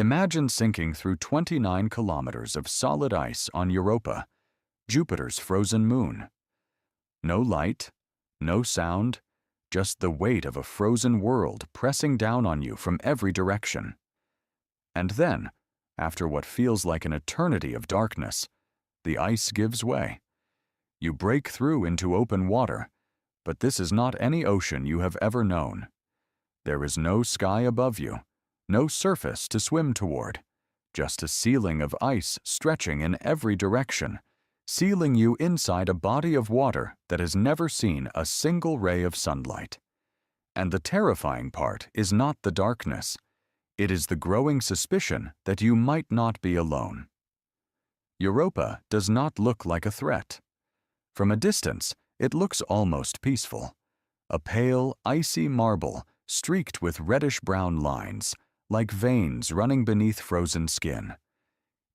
Imagine sinking through 29 kilometers of solid ice on Europa, Jupiter's frozen moon. No light, no sound, just the weight of a frozen world pressing down on you from every direction. And then, after what feels like an eternity of darkness, the ice gives way. You break through into open water, but this is not any ocean you have ever known. There is no sky above you, no surface to swim toward, just a ceiling of ice stretching in every direction, sealing you inside a body of water that has never seen a single ray of sunlight. And the terrifying part is not the darkness. It is the growing suspicion that you might not be alone. Europa does not look like a threat. From a distance, it looks almost peaceful. A pale, icy marble streaked with reddish-brown lines, like veins running beneath frozen skin.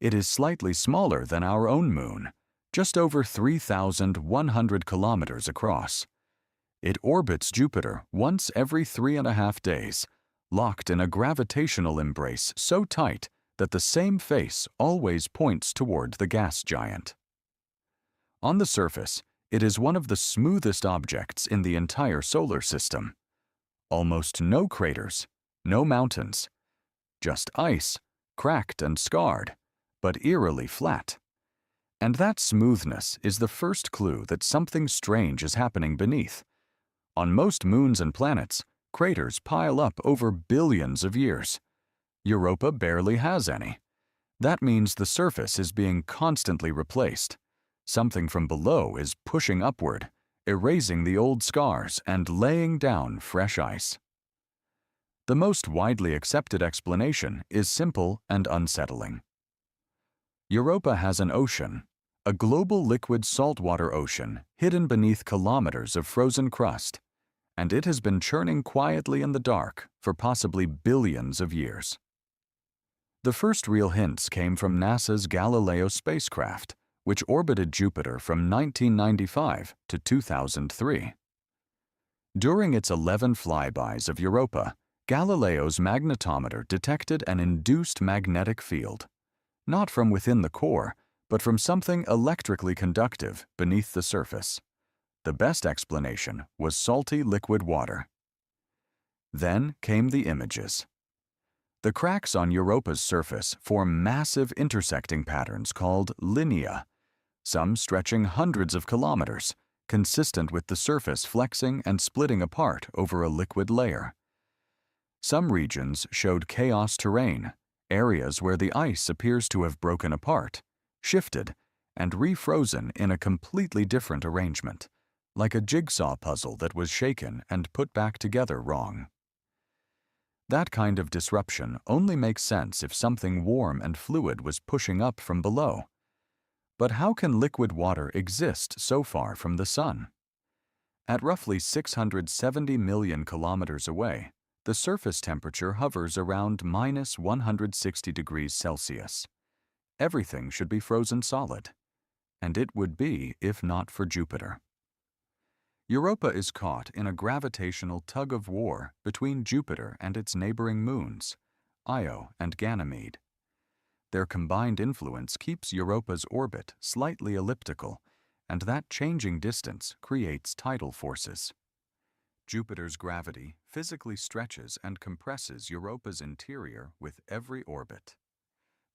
It is slightly smaller than our own moon, just over 3,100 kilometers across. It orbits Jupiter once every 3.5 days, locked in a gravitational embrace so tight that the same face always points toward the gas giant. On the surface, it is one of the smoothest objects in the entire solar system. Almost no craters, no mountains, just ice, cracked and scarred, but eerily flat. And that smoothness is the first clue that something strange is happening beneath. On most moons and planets, craters pile up over billions of years. Europa barely has any. That means the surface is being constantly replaced. Something from below is pushing upward, erasing the old scars and laying down fresh ice. The most widely accepted explanation is simple and unsettling. Europa has an ocean, a global liquid saltwater ocean hidden beneath kilometers of frozen crust, and it has been churning quietly in the dark for possibly billions of years. The first real hints came from NASA's Galileo spacecraft, which orbited Jupiter from 1995 to 2003. During its 11 flybys of Europa, Galileo's magnetometer detected an induced magnetic field, not from within the core, but from something electrically conductive beneath the surface. The best explanation was salty liquid water. Then came the images. The cracks on Europa's surface form massive intersecting patterns called linea, some stretching hundreds of kilometers, consistent with the surface flexing and splitting apart over a liquid layer. Some regions showed chaos terrain, areas where the ice appears to have broken apart, shifted, and refrozen in a completely different arrangement, like a jigsaw puzzle that was shaken and put back together wrong. That kind of disruption only makes sense if something warm and fluid was pushing up from below. But how can liquid water exist so far from the sun? At roughly 670 million kilometers away, the surface temperature hovers around minus 160 degrees Celsius. Everything should be frozen solid, and it would be if not for Jupiter. Europa is caught in a gravitational tug-of-war between Jupiter and its neighboring moons, Io and Ganymede. Their combined influence keeps Europa's orbit slightly elliptical, and that changing distance creates tidal forces. Jupiter's gravity physically stretches and compresses Europa's interior with every orbit.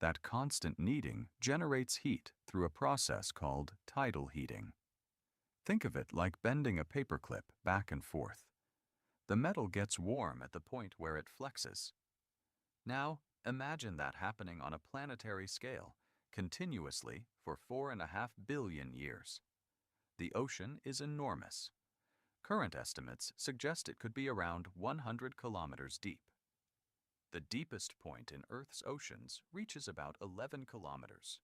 That constant kneading generates heat through a process called tidal heating. Think of it like bending a paperclip back and forth. The metal gets warm at the point where it flexes. Now, imagine that happening on a planetary scale, continuously for 4.5 billion years. The ocean is enormous. Current estimates suggest it could be around 100 kilometers deep. The deepest point in Earth's oceans reaches about 11 kilometers.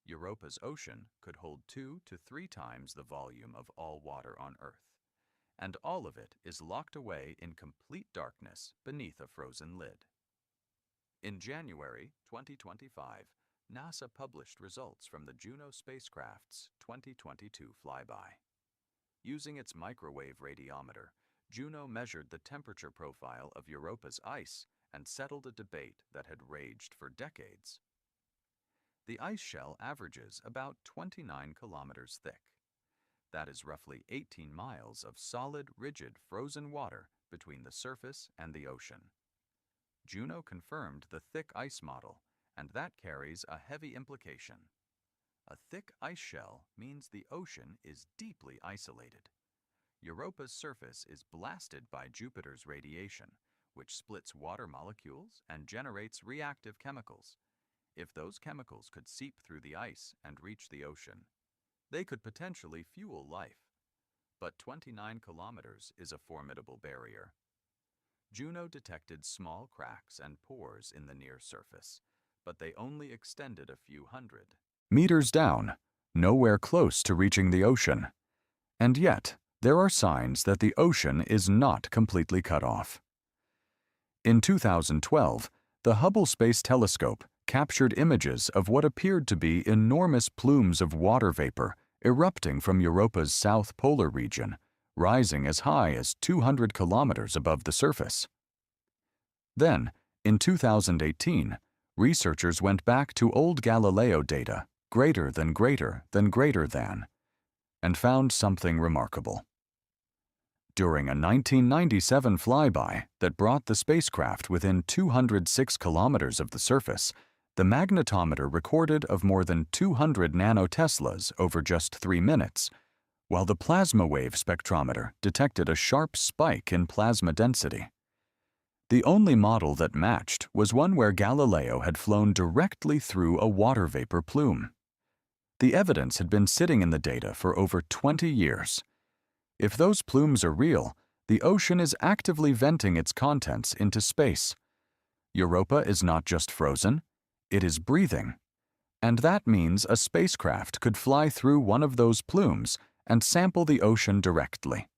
Europa's ocean could hold 2 to 3 times the volume of all water on Earth, and all of it is locked away in complete darkness beneath a frozen lid. In January 2025, NASA published results from the Juno spacecraft's 2022 flyby. Using its microwave radiometer, Juno measured the temperature profile of Europa's ice and settled a debate that had raged for decades. The ice shell averages about 29 kilometers thick. That is roughly 18 miles of solid, rigid, frozen water between the surface and the ocean. Juno confirmed the thick ice model, and that carries a heavy implication. A thick ice shell means the ocean is deeply isolated. Europa's surface is blasted by Jupiter's radiation, which splits water molecules and generates reactive chemicals. If those chemicals could seep through the ice and reach the ocean, they could potentially fuel life. But 29 kilometers is a formidable barrier. Juno detected small cracks and pores in the near surface, but they only extended a few hundred meters down, nowhere close to reaching the ocean. And yet, there are signs that the ocean is not completely cut off. In 2012, the Hubble Space Telescope captured images of what appeared to be enormous plumes of water vapor erupting from Europa's south polar region, rising as high as 200 kilometers above the surface. Then, in 2018, researchers went back to old Galileo data, greater than, and found something remarkable. During a 1997 flyby that brought the spacecraft within 206 kilometers of the surface, the magnetometer recorded of more than 200 nanoteslas over just 3 minutes, while the plasma wave spectrometer detected a sharp spike in plasma density. The only model that matched was one where Galileo had flown directly through a water vapor plume. The evidence had been sitting in the data for over 20 years. If those plumes are real, the ocean is actively venting its contents into space. Europa is not just frozen, it is breathing. And that means a spacecraft could fly through one of those plumes and sample the ocean directly.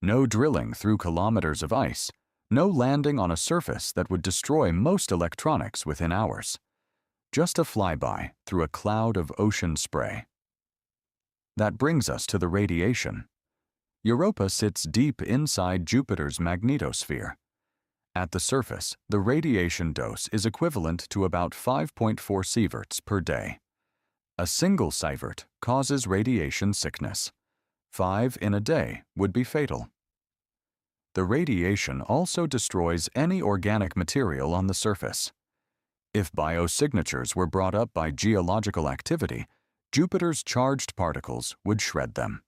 No drilling through kilometers of ice, no landing on a surface that would destroy most electronics within hours. Just a flyby through a cloud of ocean spray. That brings us to the radiation. Europa sits deep inside Jupiter's magnetosphere. At the surface, the radiation dose is equivalent to about 5.4 sieverts per day. A single sievert causes radiation sickness. 5 in a day would be fatal. The radiation also destroys any organic material on the surface. If biosignatures were brought up by geological activity, Jupiter's charged particles would shred them.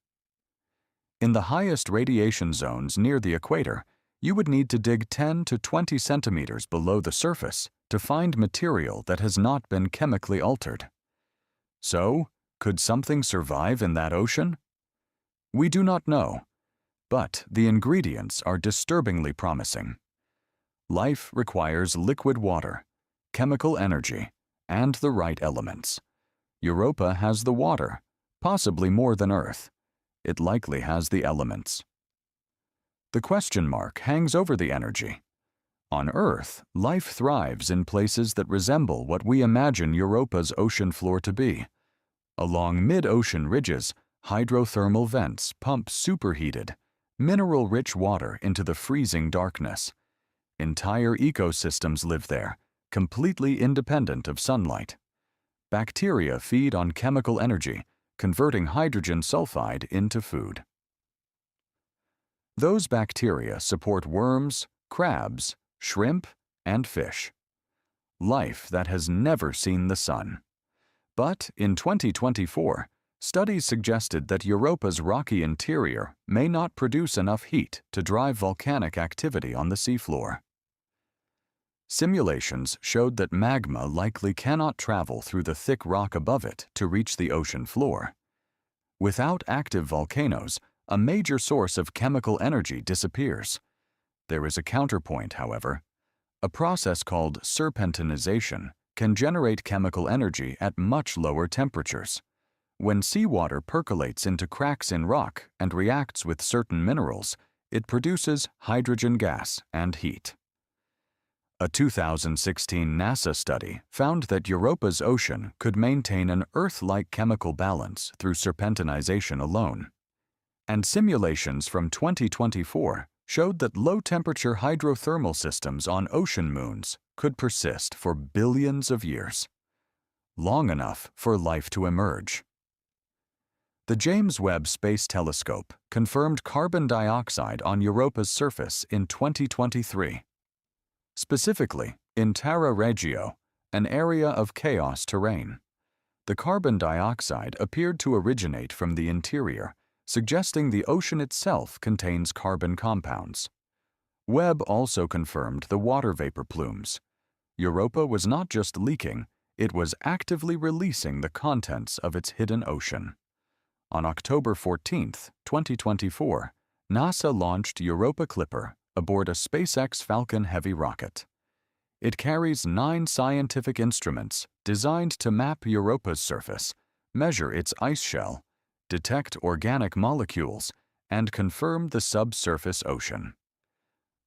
In the highest radiation zones near the equator, you would need to dig 10 to 20 centimeters below the surface to find material that has not been chemically altered. So, could something survive in that ocean? We do not know, but the ingredients are disturbingly promising. Life requires liquid water, chemical energy, and the right elements. Europa has the water, possibly more than Earth. It likely has the elements. The question mark hangs over the energy. On Earth, life thrives in places that resemble what we imagine Europa's ocean floor to be. Along mid-ocean ridges, hydrothermal vents pump superheated, mineral-rich water into the freezing darkness. Entire ecosystems live there, completely independent of sunlight. Bacteria feed on chemical energy, converting hydrogen sulfide into food. Those bacteria support worms, crabs, shrimp, and fish. Life that has never seen the sun. But in 2024, studies suggested that Europa's rocky interior may not produce enough heat to drive volcanic activity on the seafloor. Simulations showed that magma likely cannot travel through the thick rock above it to reach the ocean floor. Without active volcanoes, a major source of chemical energy disappears. There is a counterpoint, however. A process called serpentinization can generate chemical energy at much lower temperatures. When seawater percolates into cracks in rock and reacts with certain minerals, it produces hydrogen gas and heat. A 2016 NASA study found that Europa's ocean could maintain an Earth-like chemical balance through serpentinization alone. And simulations from 2024 showed that low-temperature hydrothermal systems on ocean moons could persist for billions of years, long enough for life to emerge. The James Webb Space Telescope confirmed carbon dioxide on Europa's surface in 2023. Specifically, in Terra Regio, an area of chaos terrain. The carbon dioxide appeared to originate from the interior, suggesting the ocean itself contains carbon compounds. Webb also confirmed the water vapor plumes. Europa was not just leaking, it was actively releasing the contents of its hidden ocean. On October 14, 2024, NASA launched Europa Clipper aboard a SpaceX Falcon Heavy rocket. It carries 9 scientific instruments designed to map Europa's surface, measure its ice shell, detect organic molecules, and confirm the subsurface ocean.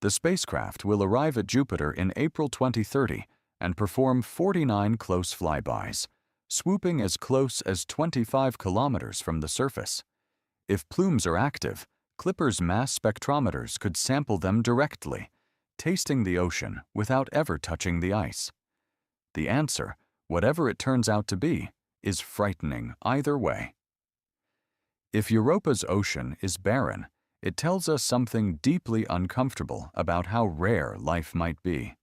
The spacecraft will arrive at Jupiter in April 2030 and perform 49 close flybys, swooping as close as 25 kilometers from the surface. If plumes are active, Clipper's mass spectrometers could sample them directly, tasting the ocean without ever touching the ice. The answer, whatever it turns out to be, is frightening either way. If Europa's ocean is barren, it tells us something deeply uncomfortable about how rare life might be.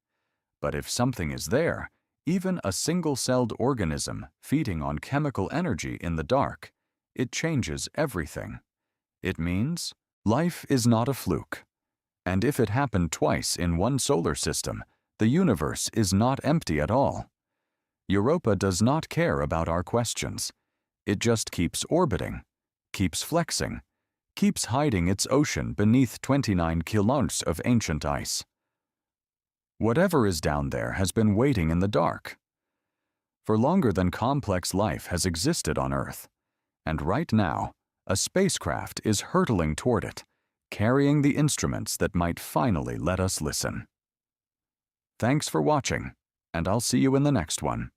But if something is there, even a single-celled organism feeding on chemical energy in the dark, it changes everything. It means life is not a fluke. And if it happened twice in one solar system, the universe is not empty at all. Europa does not care about our questions. It just keeps orbiting, keeps flexing, keeps hiding its ocean beneath 29 kilometers of ancient ice. Whatever is down there has been waiting in the dark for longer than complex life has existed on Earth. And right now, a spacecraft is hurtling toward it, carrying the instruments that might finally let us listen. Thanks for watching, and I'll see you in the next one.